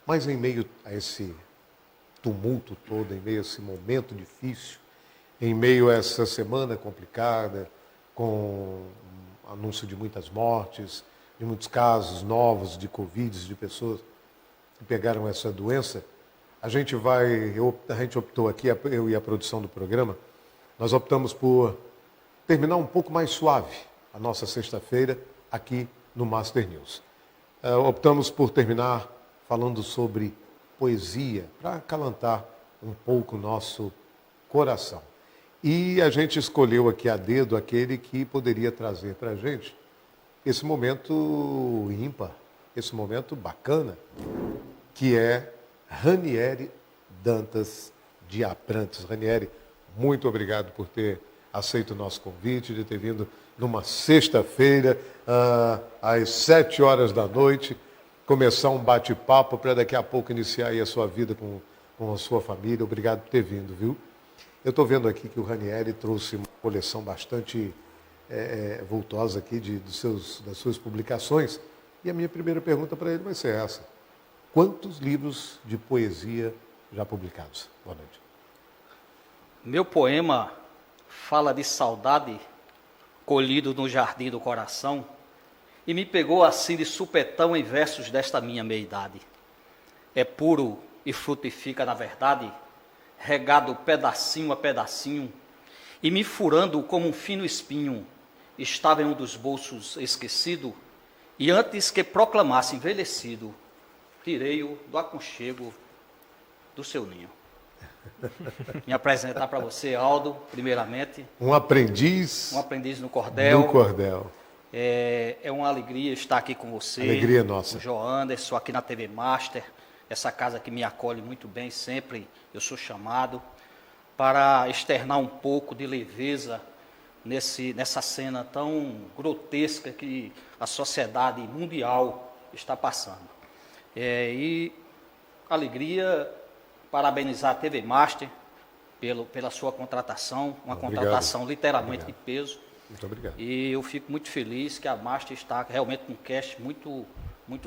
Mas em meio a esse tumulto todo, em meio a esse momento difícil, em meio a essa semana complicada, com anúncio de muitas mortes, de muitos casos novos de Covid, de pessoas que pegaram essa doença, a gente optou aqui, eu e a produção do programa, nós optamos por terminar um pouco mais suave a nossa sexta-feira aqui no Master News. Optamos por terminar falando sobre poesia, para acalentar um pouco o nosso coração. E a gente escolheu aqui a dedo aquele que poderia trazer para a gente esse momento ímpar, esse momento bacana, que é Ranieri Dantas de Abrantes. Ranieri, muito obrigado por ter aceito o nosso convite, de ter vindo numa sexta-feira, às 7 horas da noite, começar um bate-papo para daqui a pouco iniciar aí a sua vida com a sua família. Obrigado por ter vindo, viu? Eu estou vendo aqui que o Ranieri trouxe uma coleção bastante vultosa aqui das suas publicações. E a minha primeira pergunta para ele vai ser essa. Quantos livros de poesia já publicados? Boa noite. Meu poema fala de saudade colhido no jardim do coração e me pegou assim de supetão em versos desta minha meia-idade. É puro e frutifica na verdade, regado pedacinho a pedacinho, e me furando como um fino espinho, estava em um dos bolsos esquecido, e antes que proclamasse envelhecido, tirei-o do aconchego do seu ninho. Me apresentar para você, Aldo, primeiramente. Um aprendiz no cordel. No cordel. É uma alegria estar aqui com você. Alegria nossa. Com o João Anderson, aqui na TV Master. Essa casa que me acolhe muito bem, sempre eu sou chamado para externar um pouco de leveza nessa cena tão grotesca que a sociedade mundial está passando. E alegria, parabenizar a TV Master pela sua contratação, uma contratação literalmente de peso. Muito obrigado. E eu fico muito feliz que a Master está realmente com um cast muito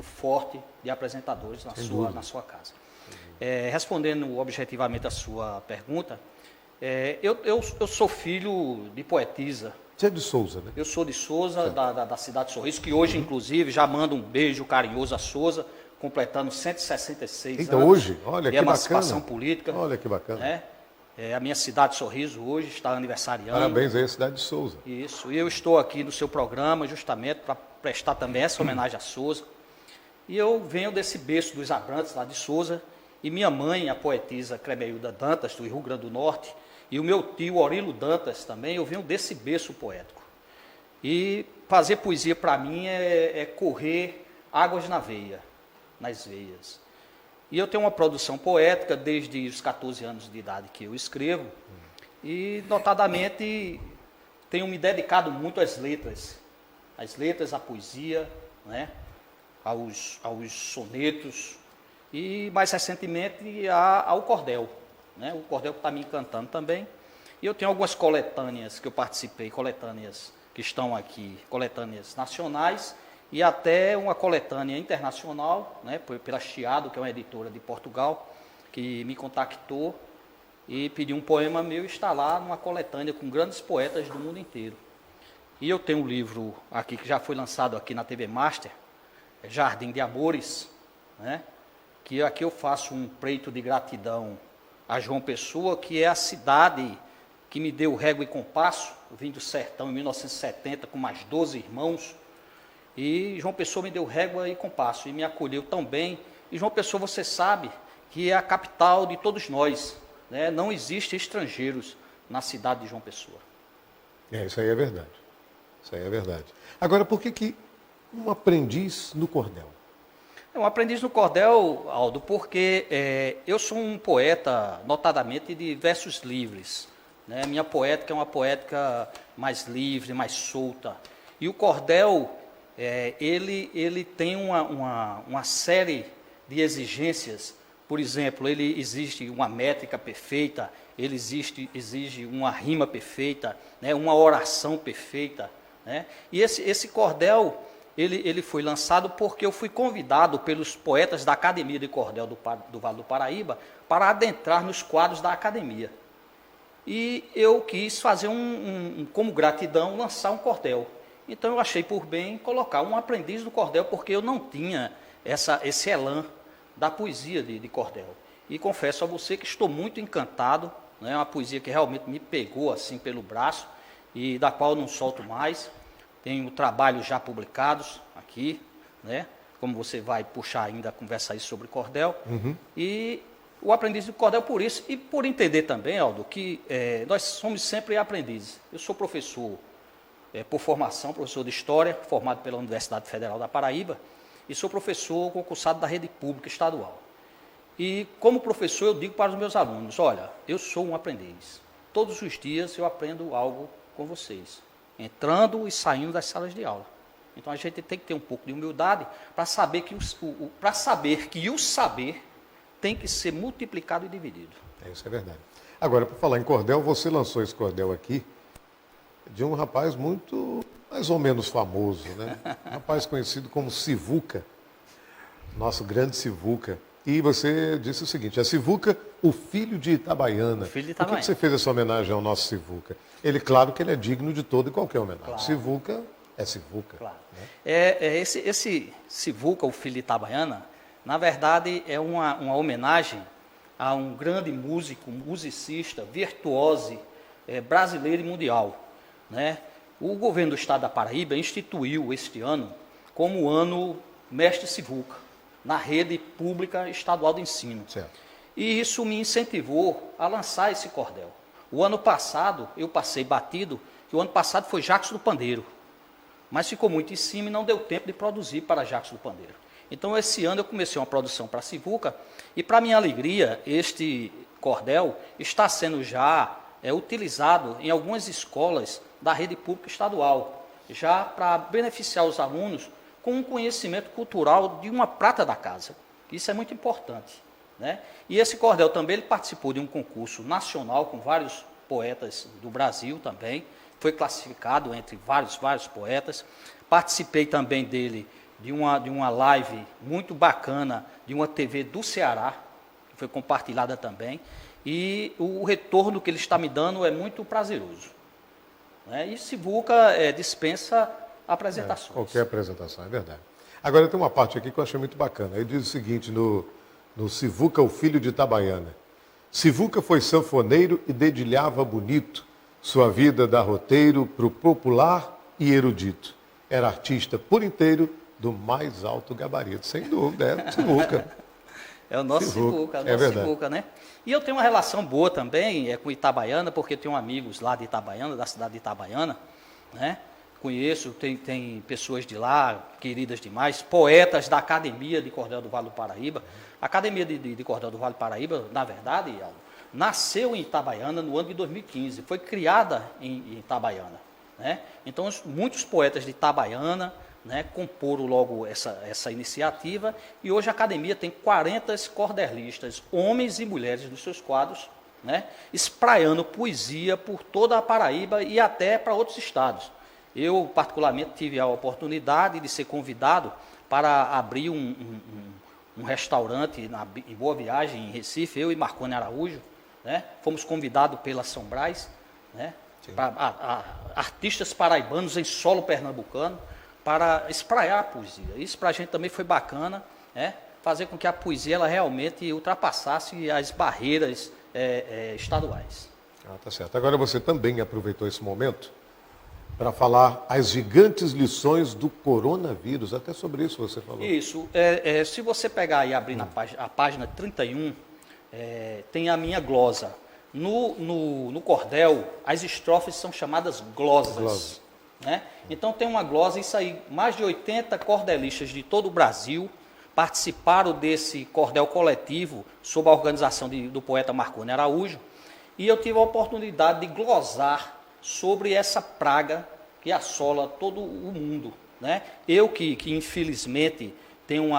forte de apresentadores na sua casa. Respondendo objetivamente a sua pergunta, eu sou filho de poetisa. Você é de Souza, né? Eu sou de Souza, da cidade de Sorriso, que hoje, inclusive, já manda um beijo carinhoso a Souza, completando 166 então, anos hoje, olha de que emancipação bacana. política. Olha que bacana. A minha cidade de Sorriso hoje está aniversariando. Parabéns aí à cidade de Souza. Isso, e eu estou aqui no seu programa justamente para prestar também essa homenagem a Souza. E eu venho desse berço dos Abrantes, lá de Souza, e minha mãe, a poetisa Clemeilda Dantas, do Rio Grande do Norte, e o meu tio Orilo Dantas também, eu venho desse berço poético. E fazer poesia para mim é correr águas nas veias. E eu tenho uma produção poética desde os 14 anos de idade que eu escrevo, e notadamente tenho me dedicado muito às letras, à poesia, né? aos sonetos, e mais recentemente ao cordel, né? O cordel que está me encantando também. E eu tenho algumas coletâneas que eu participei, coletâneas que estão aqui, coletâneas nacionais, e até uma coletânea internacional, né, pela Chiado, que é uma editora de Portugal, que me contactou e pediu um poema meu, está lá numa coletânea com grandes poetas do mundo inteiro. E eu tenho um livro aqui que já foi lançado aqui na TV Master, Jardim de Amores, né, que aqui eu faço um preito de gratidão a João Pessoa, que é a cidade que me deu régua e compasso. Eu vim do sertão em 1970 com mais 12 irmãos, e João Pessoa me deu régua e compasso, e me acolheu tão bem. E João Pessoa, você sabe, que é a capital de todos nós, né? Não existem estrangeiros na cidade de João Pessoa. Isso aí é verdade. Isso aí é verdade. Agora, por que um aprendiz no cordel? Um aprendiz no cordel, Aldo, porque eu sou um poeta, notadamente, de versos livres, né? Minha poética é uma poética mais livre, mais solta. E o cordel, ele tem uma série de exigências. Por exemplo, ele exige uma métrica perfeita, ele exige uma rima perfeita, né? Uma oração perfeita, né? E esse cordel, ele foi lançado porque eu fui convidado pelos poetas da Academia de Cordel do Vale do Paraíba para adentrar nos quadros da academia. E eu quis fazer como gratidão, lançar um cordel. Então eu achei por bem colocar um aprendiz do cordel, porque eu não tinha esse elan da poesia de cordel. E confesso a você que estou muito encantado, né? É uma poesia que realmente me pegou assim pelo braço e da qual eu não solto mais. Tenho trabalhos já publicados aqui, né? Como você vai puxar ainda a conversa aí sobre cordel. E o aprendiz do cordel por isso, e por entender também, Aldo, que nós somos sempre aprendizes. Eu sou professor por formação, professor de História, formado pela Universidade Federal da Paraíba, e sou professor concursado da rede pública estadual. E como professor eu digo para os meus alunos, olha, eu sou um aprendiz. Todos os dias eu aprendo algo com vocês, entrando e saindo das salas de aula. Então a gente tem que ter um pouco de humildade para saber que o saber tem que ser multiplicado e dividido. Isso é verdade. Agora, para falar em cordel, você lançou esse cordel aqui de um rapaz muito, mais ou menos famoso, né? Um rapaz conhecido como Sivuca, nosso grande Sivuca. E você disse o seguinte, Sivuca, o filho de Itabaiana. O filho de Por que você fez essa homenagem ao nosso Sivuca? Claro que ele é digno de toda e qualquer homenagem. Claro. Sivuca é Sivuca. Claro. Né? Esse Sivuca, o filho de Itabaiana, na verdade é uma homenagem a um grande músico, musicista, virtuose brasileiro e mundial. Né? O governo do estado da Paraíba instituiu este ano como o ano Mestre Sivuca, na rede pública estadual de ensino. Certo. E isso me incentivou a lançar esse cordel. O ano passado, eu passei batido, que o ano passado foi Jacos do Pandeiro, mas ficou muito em cima e não deu tempo de produzir para Jacos do Pandeiro. Então, esse ano eu comecei uma produção para Sivuca, e para minha alegria, este cordel está sendo já utilizado em algumas escolas da rede pública estadual, já para beneficiar os alunos com um conhecimento cultural de uma prata da casa. Isso é muito importante. Né? E esse cordel também ele participou de um concurso nacional com vários poetas do Brasil também, foi classificado entre vários poetas. Participei também dele de uma live muito bacana de uma TV do Ceará, que foi compartilhada também, e o retorno que ele está me dando é muito prazeroso. Né? E Sivuca dispensa apresentações. Qualquer apresentação, é verdade. Agora tem uma parte aqui que eu achei muito bacana. Ele diz o seguinte no Sivuca, o filho de Itabaiana. Sivuca foi sanfoneiro e dedilhava bonito. Sua vida dá roteiro para o popular e erudito. Era artista por inteiro do mais alto gabarito. Sem dúvida, é Sivuca. É o nosso Sivuca, Sivuca, né? E eu tenho uma relação boa também com Itabaiana, porque tenho amigos lá de Itabaiana, da cidade de Itabaiana, né? Conheço, tem pessoas de lá, queridas demais, poetas da Academia de Cordel do Vale do Paraíba. A Academia de Cordel do Vale do Paraíba, na verdade, nasceu em Itabaiana no ano de 2015, foi criada em Itabaiana. Né? Então, muitos poetas de Itabaiana, né, comporam logo essa iniciativa, e hoje a Academia tem 40 cordelistas, homens e mulheres nos seus quadros, né, espraiando poesia por toda a Paraíba e até para outros estados. Eu, particularmente, tive a oportunidade de ser convidado para abrir um restaurante em Boa Viagem, em Recife, eu e Marconi Araújo. Né? Fomos convidados pela São Brás, né? Artistas paraibanos em solo pernambucano, para espraiar a poesia. Isso para a gente também foi bacana, né? Fazer com que a poesia ela realmente ultrapassasse as barreiras estaduais. Tá certo. Agora você também aproveitou esse momento para falar as gigantes lições do coronavírus. Até sobre isso você falou. Isso. Se você pegar e abrir a página 31, tem a minha glosa. No cordel, as estrofes são chamadas glosas. Né? Então tem uma glosa, isso aí, mais de 80 cordelistas de todo o Brasil participaram desse cordel coletivo sob a organização do poeta Marconi Araújo, e eu tive a oportunidade de glosar sobre essa praga que assola todo o mundo. Né? Eu que infelizmente tenho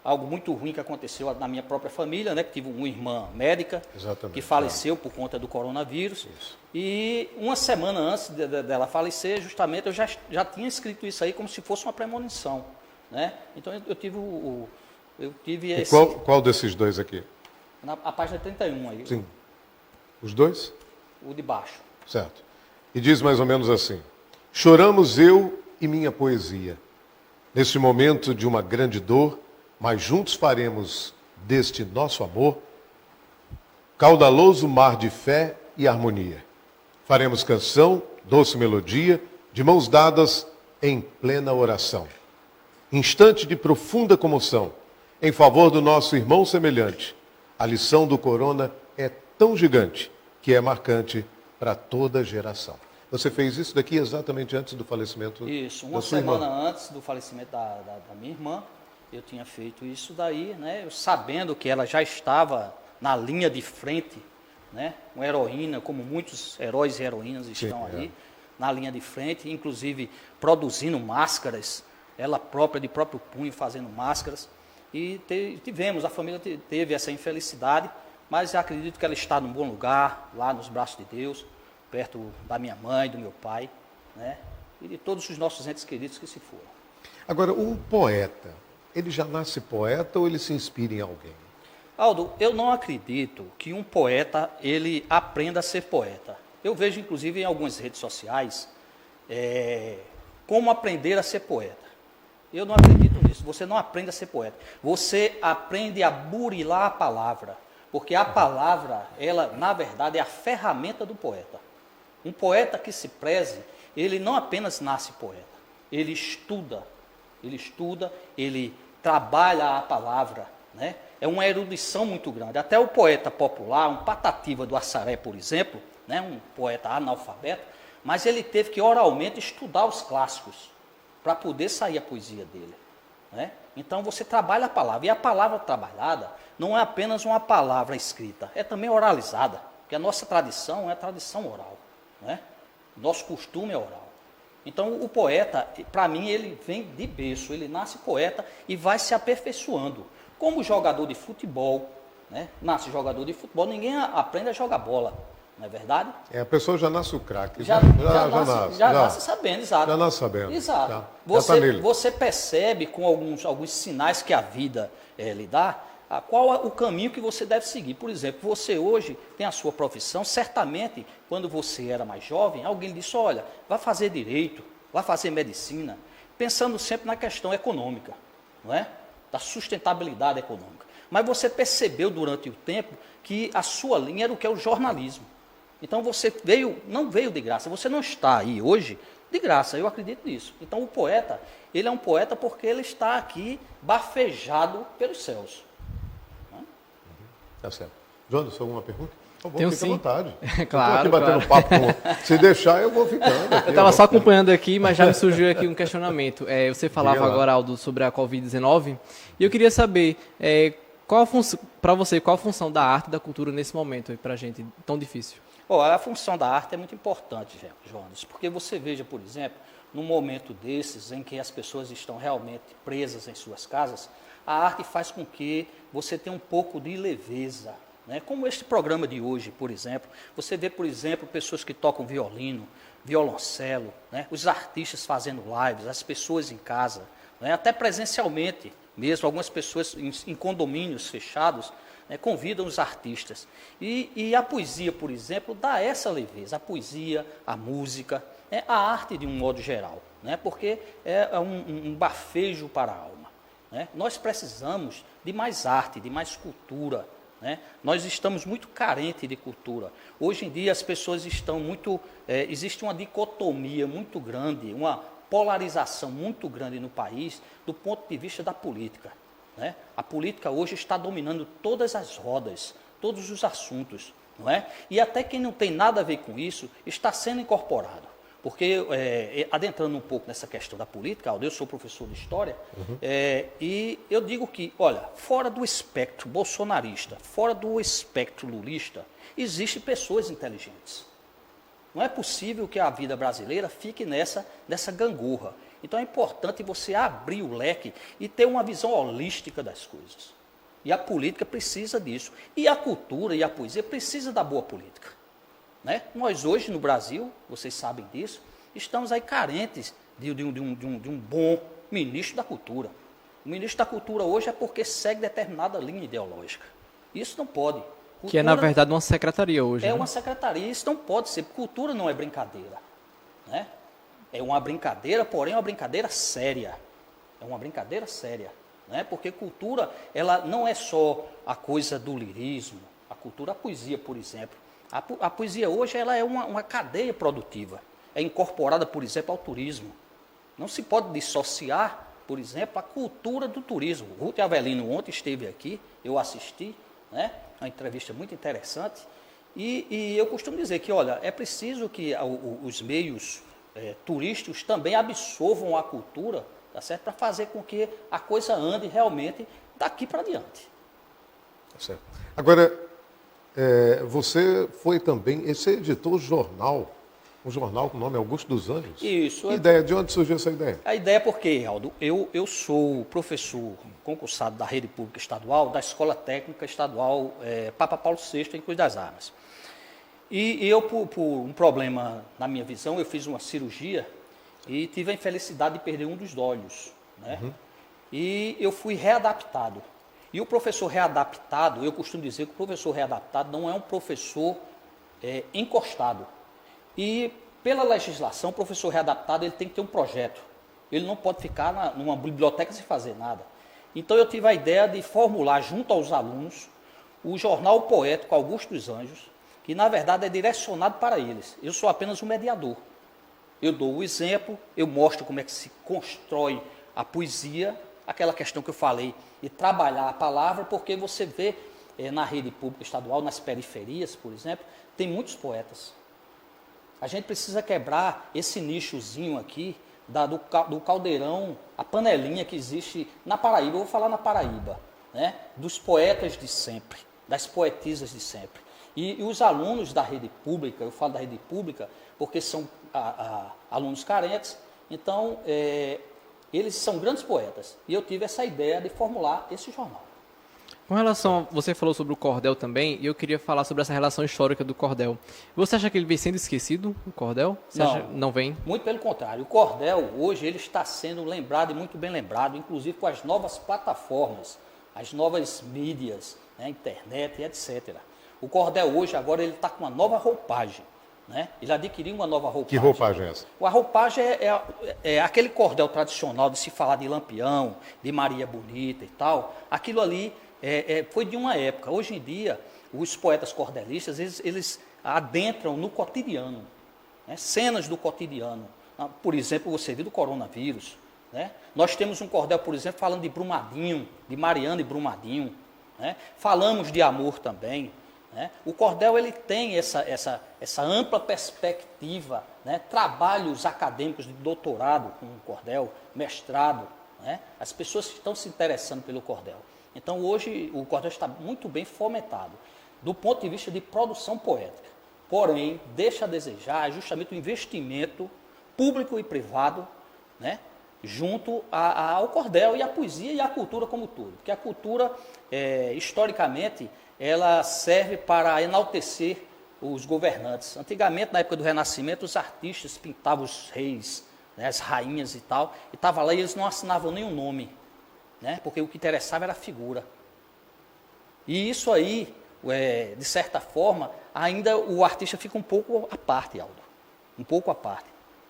algo muito ruim que aconteceu na minha própria família, né? Que tive uma irmã médica Exatamente, que faleceu por conta do coronavírus. Isso. E uma semana antes dela falecer, justamente, eu já tinha escrito isso aí como se fosse uma premonição, né? Então eu tive E esse... qual desses dois aqui? A página 31 aí, Sim. Os dois? o de baixo. Certo. E diz mais ou menos assim: choramos eu e minha poesia, neste momento de uma grande dor, mas juntos faremos deste nosso amor caudaloso mar de fé e harmonia. Faremos canção, doce melodia, de mãos dadas em plena oração. Instante de profunda comoção, em favor do nosso irmão semelhante. A lição do corona é tão gigante que é marcante para toda geração. Você fez isso daqui exatamente antes do falecimento Isso, da uma sua semana irmã. antes do falecimento da minha irmã, eu tinha feito isso daí, né? Eu sabendo que ela já estava na linha de frente, né? Uma heroína, como muitos heróis e heroínas estão Sim, ali, na linha de frente, inclusive produzindo máscaras, ela própria, de próprio punho, fazendo máscaras. E a família teve essa infelicidade, mas eu acredito que ela está num bom lugar, lá nos braços de Deus, perto da minha mãe, do meu pai, né? E de todos os nossos entes queridos que se foram. Agora, um poeta, ele já nasce poeta ou ele se inspira em alguém? Aldo, eu não acredito que um poeta, ele aprenda a ser poeta. Eu vejo, inclusive, em algumas redes sociais, como aprender a ser poeta. Eu não acredito nisso. Você não aprende a ser poeta. Você aprende a burilar a palavra. Porque a palavra, ela, na verdade, é a ferramenta do poeta. Um poeta que se preze, ele não apenas nasce poeta. Ele estuda, ele trabalha a palavra, né? É uma erudição muito grande. Até o poeta popular, um Patativa do Assaré, por exemplo, né? Um poeta analfabeto, mas ele teve que oralmente estudar os clássicos para poder sair a poesia dele, né? Então você trabalha a palavra, e a palavra trabalhada não é apenas uma palavra escrita, é também oralizada, porque a nossa tradição é a tradição oral, né? Nosso costume é oral. Então o poeta, para mim, ele vem de berço, ele nasce poeta e vai se aperfeiçoando. Como jogador de futebol, né? Nasce jogador de futebol, ninguém aprende a jogar bola, não é verdade? A pessoa já nasce o craque. Já nasce sabendo, exato. Já nasce sabendo. Exato. Já Você, tá nele. você percebe com alguns sinais que a vida lhe dá, qual é o caminho que você deve seguir. Por exemplo, você hoje tem a sua profissão, certamente, quando você era mais jovem, alguém disse, olha, vai fazer direito, vai fazer medicina, pensando sempre na questão econômica, não é? Da sustentabilidade econômica. Mas você percebeu durante o tempo que a sua linha era o que é o jornalismo. Então você não veio de graça, você não está aí hoje de graça, eu acredito nisso. Então o poeta, ele é um poeta porque ele está aqui bafejado pelos céus. Tá certo. Jonas, alguma pergunta? Por favor, Tenho fique à sim. vontade. Claro, eu estou aqui batendo papo com... Se deixar, eu vou ficando. Aqui, Eu estava só acompanhando aqui, mas já me surgiu aqui um questionamento. Você falava Diga lá. agora, Aldo, sobre a Covid-19, e eu queria saber, para você, qual a função da arte e da cultura nesse momento para a gente tão difícil? A função da arte é muito importante, Jonas, porque você veja, por exemplo, num momento desses em que as pessoas estão realmente presas em suas casas, a arte faz com que você tenha um pouco de leveza, né? Como este programa de hoje, por exemplo. Você vê, por exemplo, pessoas que tocam violino, violoncelo, né? Os artistas fazendo lives, as pessoas em casa, né? Até presencialmente mesmo, algumas pessoas em condomínios fechados, né? Convidam os artistas. E a poesia, por exemplo, dá essa leveza, a poesia, a música, né? A arte de um modo geral, né? Porque é um bafejo para a alma. Né? Nós precisamos de mais arte, de mais cultura. Né? Nós estamos muito carentes de cultura. Hoje em dia as pessoas estão muito... existe uma dicotomia muito grande, uma polarização muito grande no país do ponto de vista da política. Né? A política hoje está dominando todas as rodas, todos os assuntos. Não é? E até quem não tem nada a ver com isso está sendo incorporado. Porque, adentrando um pouco nessa questão da política, Aldo, eu sou professor de História, e eu digo que, olha, fora do espectro bolsonarista, fora do espectro lulista, existem pessoas inteligentes. Não é possível que a vida brasileira fique nessa gangorra. Então é importante você abrir o leque e ter uma visão holística das coisas. E a política precisa disso. E a cultura e a poesia precisam da boa política. Né? Nós hoje no Brasil, vocês sabem disso, estamos aí carentes de um bom ministro da cultura. O ministro da cultura hoje é porque segue determinada linha ideológica. Isso não pode. Que é, na verdade, uma secretaria hoje. É né? uma secretaria, isso não pode ser. Cultura não é brincadeira. Né? É uma brincadeira, porém é uma brincadeira séria. É uma brincadeira séria. Né? Porque cultura, ela não é só a coisa do lirismo. A cultura, a poesia, por exemplo. A poesia hoje ela é uma cadeia produtiva. É incorporada, por exemplo, ao turismo. Não se pode dissociar, por exemplo, a cultura do turismo. Ruth Avelino ontem esteve aqui, eu assisti, né? Uma entrevista muito interessante. E eu costumo dizer que, olha, é preciso que os meios turísticos também absorvam a cultura, tá certo? Para fazer com que a coisa ande realmente daqui para diante. Tá certo. Agora, você foi também, você editou um jornal com o nome Augusto dos Anjos. Isso. Que ideia? De onde surgiu essa ideia? A ideia é porque, Aldo, eu sou professor concursado da Rede Pública Estadual, da Escola Técnica Estadual Papa Paulo VI em Cruz das Armas. E eu, por um problema na minha visão, eu fiz uma cirurgia e tive a infelicidade de perder um dos olhos. Né? Uhum. E eu fui readaptado. E o professor readaptado, eu costumo dizer que o professor readaptado não é um professor encostado. E pela legislação, o professor readaptado ele tem que ter um projeto. Ele não pode ficar numa biblioteca sem fazer nada. Então eu tive a ideia de formular junto aos alunos o jornal poético Augusto dos Anjos, que na verdade é direcionado para eles. Eu sou apenas um mediador. Eu dou o exemplo, eu mostro como é que se constrói a poesia, aquela questão que eu falei, de trabalhar a palavra, porque você vê na rede pública estadual, nas periferias, por exemplo, tem muitos poetas. A gente precisa quebrar esse nichozinho aqui do caldeirão, a panelinha que existe na Paraíba. Eu vou falar na Paraíba, né? Dos poetas de sempre, das poetisas de sempre. E os alunos da rede pública, eu falo da rede pública porque são alunos carentes, então eles são grandes poetas. E eu tive essa ideia de formular esse jornal. Com relação, você falou sobre o cordel também, e eu queria falar sobre essa relação histórica do cordel. Você acha que ele vem sendo esquecido, o cordel? Não vem? Muito pelo contrário. O cordel, hoje, ele está sendo lembrado e muito bem lembrado, inclusive com as novas plataformas, as novas mídias, né, internet e etc. O cordel hoje, agora, ele está com uma nova roupagem. Né? Ele adquiriu uma nova roupagem. Que roupagem é essa? A roupagem é aquele cordel tradicional de se falar de Lampião, de Maria Bonita e tal. Aquilo ali foi de uma época. Hoje em dia, os poetas cordelistas, eles adentram no cotidiano, né? Cenas do cotidiano. Por exemplo, você viu do coronavírus. Né? Nós temos um cordel, por exemplo, falando de Brumadinho, de Mariana e Brumadinho. Né? Falamos de amor também. Né? O cordel ele tem essa ampla perspectiva, né? Trabalhos acadêmicos de doutorado com o cordel, mestrado. Né? As pessoas estão se interessando pelo cordel. Então, hoje, o cordel está muito bem fomentado, do ponto de vista de produção poética. Porém, deixa a desejar justamente o investimento público e privado, né, junto ao cordel e à poesia e à cultura como um todo. Porque a cultura, historicamente, ela serve para enaltecer os governantes. Antigamente, na época do Renascimento, os artistas pintavam os reis, né, as rainhas e tal, e estava lá e eles não assinavam nenhum nome. Né? Porque o que interessava era a figura. E isso aí, de certa forma, ainda o artista fica um pouco à parte, Aldo. Um pouco à parte.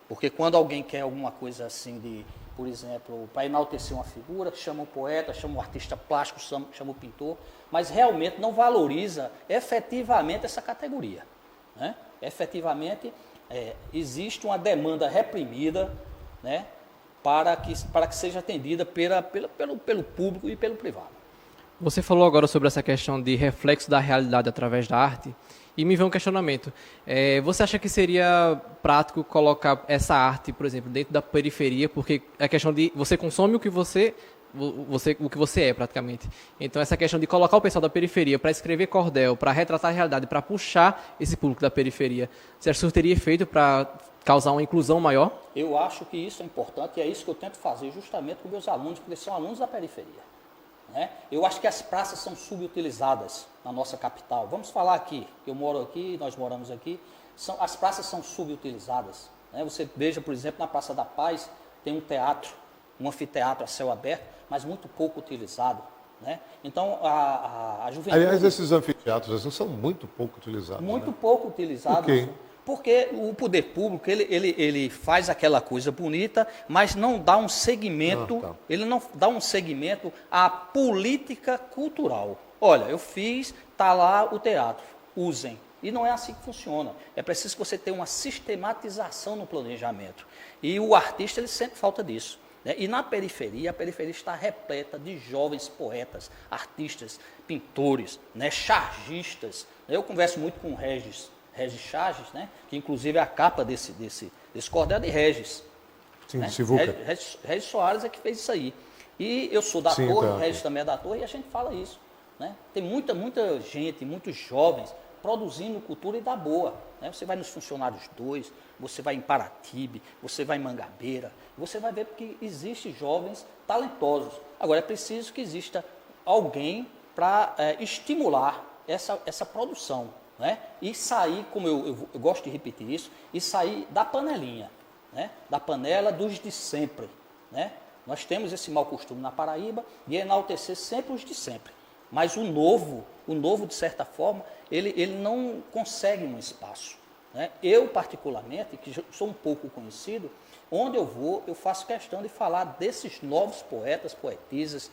Porque quando alguém quer alguma coisa assim por exemplo, para enaltecer uma figura, chama um poeta, chama um artista plástico, chama um pintor, mas realmente não valoriza efetivamente essa categoria. Né? Efetivamente, existe uma demanda reprimida, né? Para que seja atendida pelo público e pelo privado. Você falou agora sobre essa questão de reflexo da realidade através da arte, e me veio um questionamento. Você acha que seria prático colocar essa arte, por exemplo, dentro da periferia, porque a questão de você consome o que você o que você é, praticamente. Então, essa questão de colocar o pessoal da periferia para escrever cordel, para retratar a realidade, para puxar esse público da periferia, você acha que isso teria feito para causar uma inclusão maior? Eu acho que isso é importante e é isso que eu tento fazer justamente com meus alunos, porque são alunos da periferia. Né? Eu acho que as praças são subutilizadas na nossa capital. Vamos falar aqui, eu moro aqui, nós moramos aqui, as praças são subutilizadas. Né? Você veja, por exemplo, na Praça da Paz tem um teatro, um anfiteatro a céu aberto, mas muito pouco utilizado. Né? Então, a juventude... Aliás, esses anfiteatros assim, são muito pouco utilizados. Muito né? pouco utilizados. Por quê? Porque o poder público, ele faz aquela coisa bonita, mas não dá um segmento, ele não dá um segmento à política cultural. Olha, eu fiz, está lá o teatro, usem. E não é assim que funciona. É preciso que você tenha uma sistematização no planejamento. E o artista, ele sente falta disso. Né? E na periferia, a periferia está repleta de jovens poetas, artistas, pintores, né? Chargistas. Eu converso muito com o Regis Charges, né? Que inclusive é a capa desse cordel de Regis. Sim, né? de Sivuca. Regis Soares é que fez isso aí. E eu sou da Torre, o Regis também é da Torre, e a gente fala isso. Né? Tem muita gente, muitos jovens produzindo cultura e da boa. Né? Você vai nos Funcionários 2, você vai em Paratibe, você vai em Mangabeira, você vai ver que existem jovens talentosos. Agora, é preciso que exista alguém para estimular essa produção. Né? E sair, como eu gosto de repetir isso, e sair da panelinha, né? Da panela dos de sempre. Né? Nós temos esse mau costume na Paraíba de enaltecer sempre os de sempre. Mas o novo, de certa forma, ele não consegue um espaço. Né? Eu, particularmente, que sou um pouco conhecido, onde eu vou, eu faço questão de falar desses novos poetas, poetisas,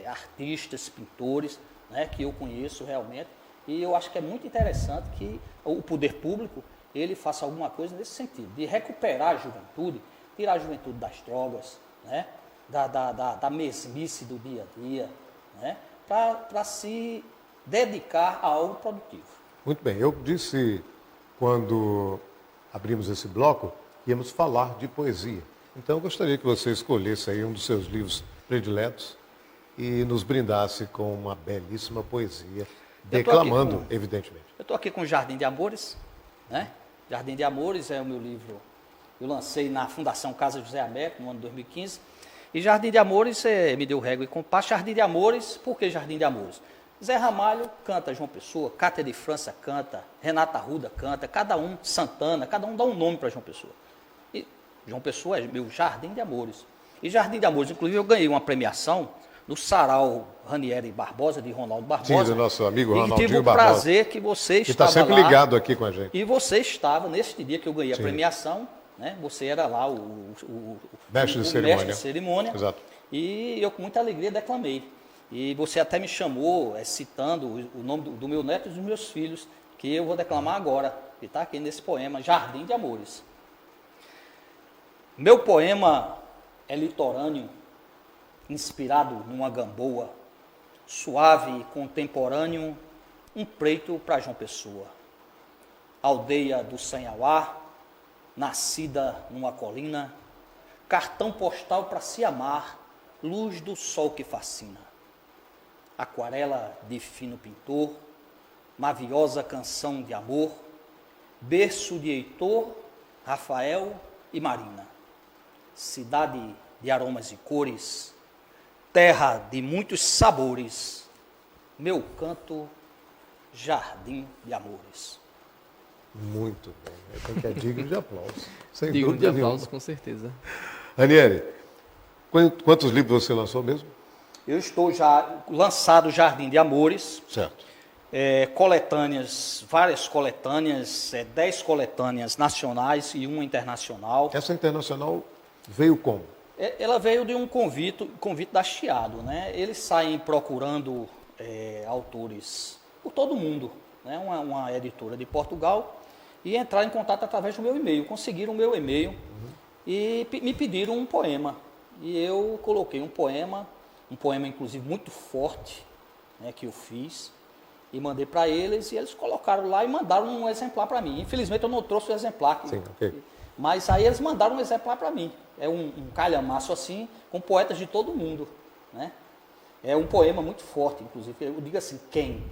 artistas, pintores, né, que eu conheço realmente. E eu acho que é muito interessante que o poder público ele faça alguma coisa nesse sentido, de recuperar a juventude, tirar a juventude das drogas, né, da mesmice do dia a dia, né, para se dedicar a algo produtivo. Muito bem, eu disse quando abrimos esse bloco, íamos falar de poesia. Então eu gostaria que você escolhesse aí um dos seus livros prediletos e nos brindasse com uma belíssima poesia, declamando, evidentemente. Eu estou aqui com Jardim de Amores, né? Jardim de Amores é o meu livro, eu lancei na Fundação Casa José Américo, no ano de 2015, e Jardim de Amores me deu régua e compasso. Jardim de Amores, por que Jardim de Amores? Zé Ramalho canta João Pessoa, Cátia de França canta, Renata Arruda canta, cada um, Santana, cada um dá um nome para João Pessoa. E João Pessoa é meu Jardim de Amores. E Jardim de Amores, inclusive, eu ganhei uma premiação no Sarau Ranieri Barbosa, de Ronaldo Barbosa. Sim, do nosso amigo Ronaldinho Barbosa. E tive o prazer que você estava lá. Que está sempre ligado aqui com a gente. E você estava, neste dia que eu ganhei a premiação, né? Você era lá o mestre de cerimônia. Exato. E eu com muita alegria declamei. E você até me chamou, citando o nome do meu neto e dos meus filhos, que eu vou declamar agora, que está aqui nesse poema, Jardim de Amores. Meu poema é litorâneo, inspirado numa gamboa, suave e contemporâneo, um preito para João Pessoa. Aldeia do Sanhauá, nascida numa colina, cartão postal para se amar, luz do sol que fascina. Aquarela de fino pintor, maviosa canção de amor, berço de Heitor, Rafael e Marina. Cidade de aromas e cores, terra de muitos sabores, meu canto, Jardim de Amores. Muito bem, eu que é digno de aplauso. Sem digno dúvida de aplauso, nenhuma. com certeza. Ranieri, quantos livros você lançou mesmo? Eu estou já lançado Jardim de Amores. Certo. Coletâneas, várias coletâneas, 10 coletâneas nacionais e uma internacional. Essa internacional veio como? Ela veio de um convite da Chiado, né? Eles saem procurando autores por todo o mundo, né? Uma editora de Portugal, e entraram em contato através do meu e-mail. Conseguiram o meu e-mail e me pediram um poema. E eu coloquei um poema inclusive muito forte, né, que eu fiz, e mandei para eles, e eles colocaram lá e mandaram um exemplar para mim. Infelizmente eu não trouxe o exemplar, Sim, okay. Mas aí eles mandaram um exemplar para mim. É um calhamaço assim, com poetas de todo mundo. né? É um poema muito forte, inclusive. Eu digo assim, quem?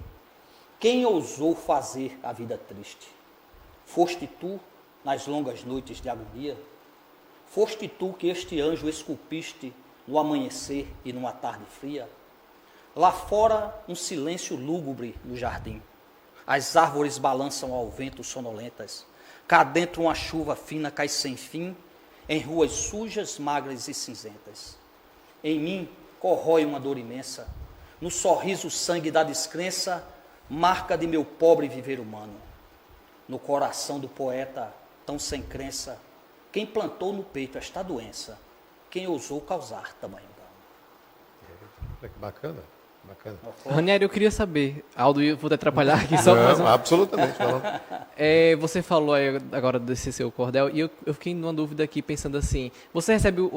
Quem ousou fazer a vida triste? Foste tu, nas longas noites de agonia? Foste tu que este anjo esculpiste no amanhecer e numa tarde fria? Lá fora, um silêncio lúgubre no jardim. As árvores balançam ao vento sonolentas. Cá dentro uma chuva fina cai sem fim, em ruas sujas, magras e cinzentas. Em mim corrói uma dor imensa, no sorriso o sangue da descrença, marca de meu pobre viver humano. No coração do poeta, tão sem crença, quem plantou no peito esta doença, quem ousou causar tamanho dano. Que bacana, bacana. Ranieri, eu queria saber, Aldo, eu vou te atrapalhar aqui só mais Não, absolutamente. Não. Você falou aí agora desse seu cordel, e eu fiquei numa dúvida aqui, pensando assim, você recebe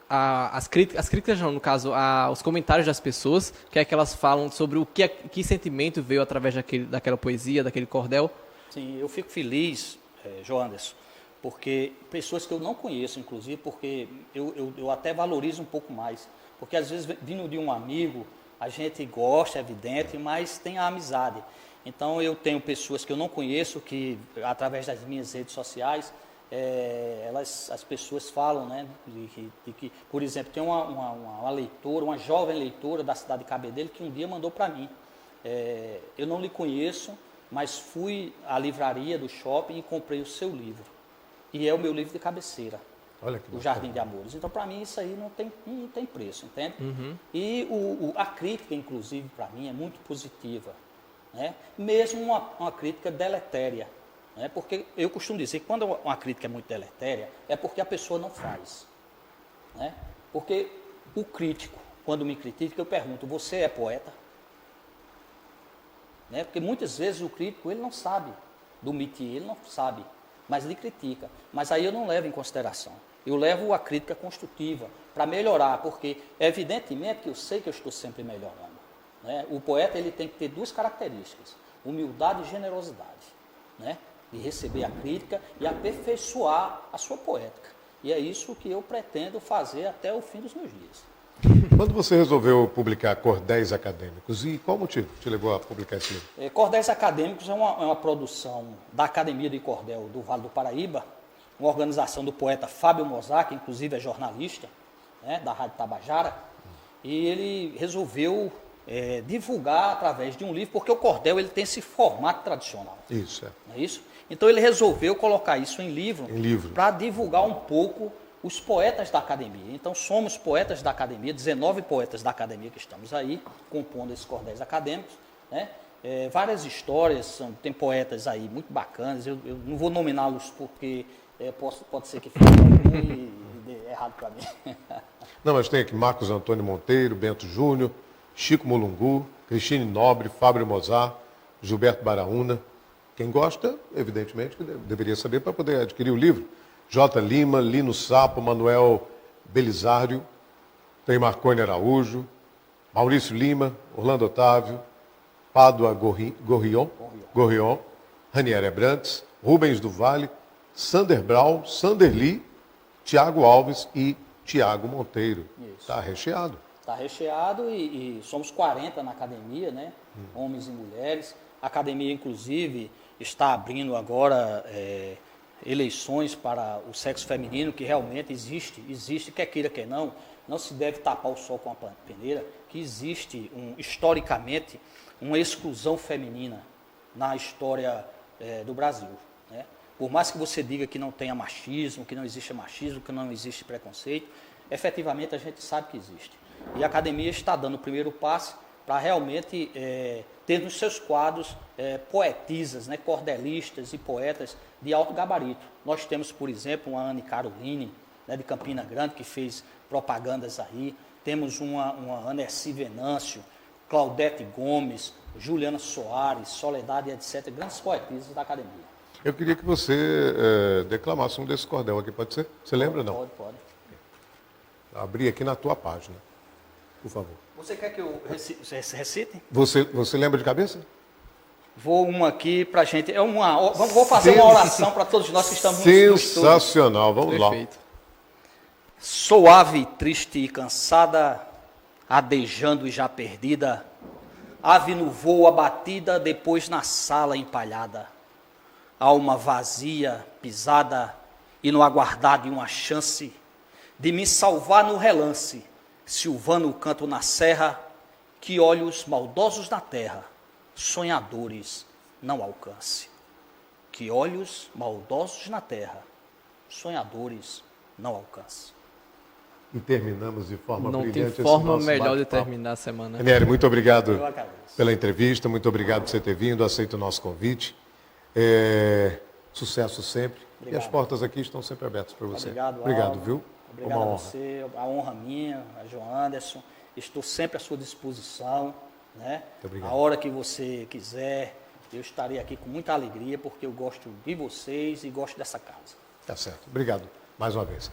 as críticas não, no caso, os comentários das pessoas, que é que elas falam sobre que sentimento veio através daquela poesia, daquele cordel? Sim, eu fico feliz, João Anderson, porque pessoas que eu não conheço, inclusive, porque eu até valorizo um pouco mais, porque às vezes vindo de um amigo, a gente gosta, é evidente, mas tem a amizade. Então eu tenho pessoas que eu não conheço, que através das minhas redes sociais, as pessoas falam, né, de que, por exemplo, tem uma leitora, uma jovem leitora da cidade de Cabedelo, que um dia mandou para mim. Eu não lhe conheço, mas fui à livraria do shopping e comprei o seu livro. E é o meu livro de cabeceira, Olha que O Jardim de Amores. Então, para mim, isso aí não tem preço, entende? Uhum. E a crítica, inclusive, para mim, é muito positiva, né? Mesmo uma crítica deletéria. Né? Porque eu costumo dizer que quando uma crítica é muito deletéria, é porque a pessoa não faz. Né? Porque o crítico, quando me critica, eu pergunto, você é poeta? Né? Porque muitas vezes o crítico, ele não sabe do métier, ele não sabe, mas ele critica. Mas aí eu não levo em consideração. Eu levo a crítica construtiva para melhorar, porque evidentemente que eu sei que eu estou sempre melhorando. Né? O poeta ele tem que ter duas características, humildade e generosidade. Né? De receber a crítica e aperfeiçoar a sua poética. E é isso que eu pretendo fazer até o fim dos meus dias. Quando você resolveu publicar Cordéis Acadêmicos, e qual motivo te levou a publicar esse livro? Cordéis Acadêmicos é uma produção da Academia de Cordel do Vale do Paraíba, uma organização do poeta Fábio Mozart, que inclusive é jornalista, né, da Rádio Tabajara, e ele resolveu divulgar através de um livro, porque o cordel ele tem esse formato tradicional. Isso, Não é isso? Então ele resolveu colocar isso em livro. Para divulgar um pouco os poetas da academia. Então somos poetas da academia, 19 poetas da academia que estamos aí, compondo esses cordéis acadêmicos. Né? Várias histórias, tem poetas aí muito bacanas, eu não vou nominá-los porque pode ser que fique algum e dê errado para mim. Não, mas tem aqui Marcos Antônio Monteiro, Bento Júnior, Chico Molungu, Cristine Nobre, Fábio Mozart, Gilberto Baraúna. Quem gosta, evidentemente, que deveria saber para poder adquirir o livro. J. Lima, Lino Sapo, Manuel Belisário, tem Marconi Araújo, Maurício Lima, Orlando Otávio, Pádua Gorrion, Ranieri Abrantes, Rubens do Vale, Sander Brau, Sander Lee, Tiago Alves e Tiago Monteiro. Está recheado. Está recheado e somos 40 na academia, né? Homens e mulheres. A academia, inclusive, está abrindo agora eleições para o sexo feminino, que realmente existe, quer queira, quer não se deve tapar o sol com a peneira, que existe, historicamente, uma exclusão feminina na história do Brasil. Né? Por mais que você diga que não tenha machismo, que não existe machismo, que não existe preconceito, efetivamente a gente sabe que existe. E a academia está dando o primeiro passo para realmente ter nos seus quadros poetisas, né, cordelistas e poetas de alto gabarito. Nós temos, por exemplo, uma Anne Caroline, né, de Campina Grande, que fez propagandas aí. Temos uma Anerci Venâncio, Claudete Gomes, Juliana Soares, Soledade, etc. Grandes poetisas da academia. Eu queria que você declamasse um desses cordel aqui, pode ser? Você lembra, não? Pode. Abri aqui na tua página, por favor. Você quer que eu recite? Você lembra de cabeça? Vou uma aqui para a gente. Vou fazer uma oração para todos nós que estamos no estúdio. Sensacional, vamos lá. Perfeito. Sou ave triste e cansada, adejando e já perdida, ave no voo abatida, depois na sala empalhada, alma vazia, pisada, e no aguardar de uma chance de me salvar no relance, silvando o canto na serra, que olhos maldosos na terra, sonhadores não alcance. Que olhos maldosos na terra, sonhadores não alcance. E terminamos de forma Não brilhante tem esse forma nosso melhor de bate-papo. terminar a semana. Ranieri, muito obrigado Eu agradeço. pela entrevista, muito obrigado por você ter vindo, aceito o nosso convite. Sucesso sempre. Obrigado. E as portas aqui estão sempre abertas para você. Obrigado, Obrigado, Alma. viu? Obrigado Uma a honra. você, a honra minha, a João Anderson. Estou sempre à sua disposição, né? Muito obrigado. A hora que você quiser, eu estarei aqui com muita alegria, porque eu gosto de vocês e gosto dessa casa. Tá certo. Obrigado mais uma vez.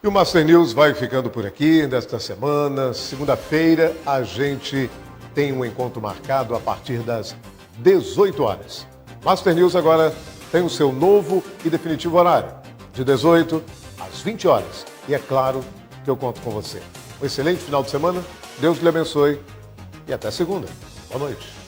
E o Master News vai ficando por aqui nesta semana. Segunda-feira a gente tem um encontro marcado a partir das 18 horas. Master News agora tem o seu novo e definitivo horário, de 18 às 20 horas. E é claro que eu conto com você. Um excelente final de semana, Deus lhe abençoe e até segunda. Boa noite.